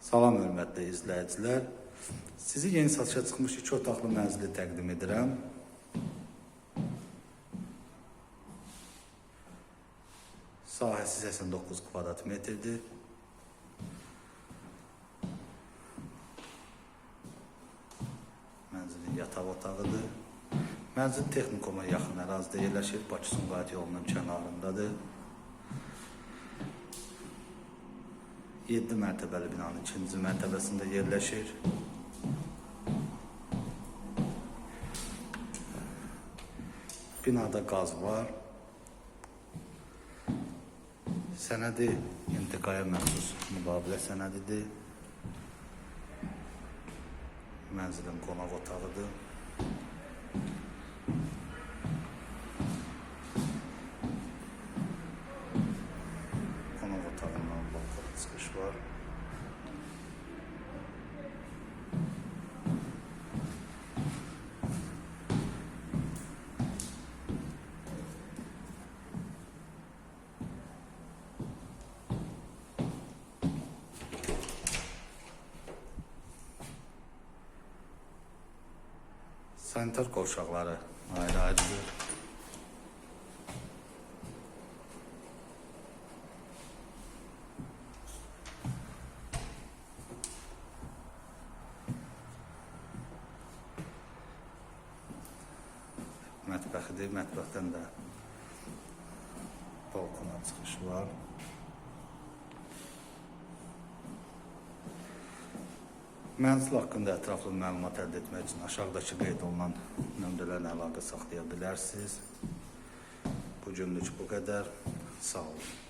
Salam hörmətli izləyicilər. Sizi yeni satışa çıxmış 2 otaqlı mənzili təqdim edirəm. Sahəsi 89 kvadrat metrdir. Mənzilin yataq otağıdır. Mənzil texnikuma yaxın ərazidə yerləşir. Bakı-Sumqayıt yolunun kənarındadır. 7 mərtəbəli binanın 2-ci mərtəbəsində yerləşir. Binada qaz var. Sənədi intiqaya məxsus müqavilə sənədidir. Mənzilin qonaq otağıdır. Qonaq otağından balkona çıxış var. Sanitar qovşaqları ayrı-ayrıdır. Mətbəxidir. Mətbəxdən də balkona çıxış var. Mənzil haqqında ətraflı məlumat əldə etmək üçün aşağıdakı qeyd olunan nömrələrlə əlaqə saxlaya bilərsiniz. Bu günlük bu qədər. Sağ olun.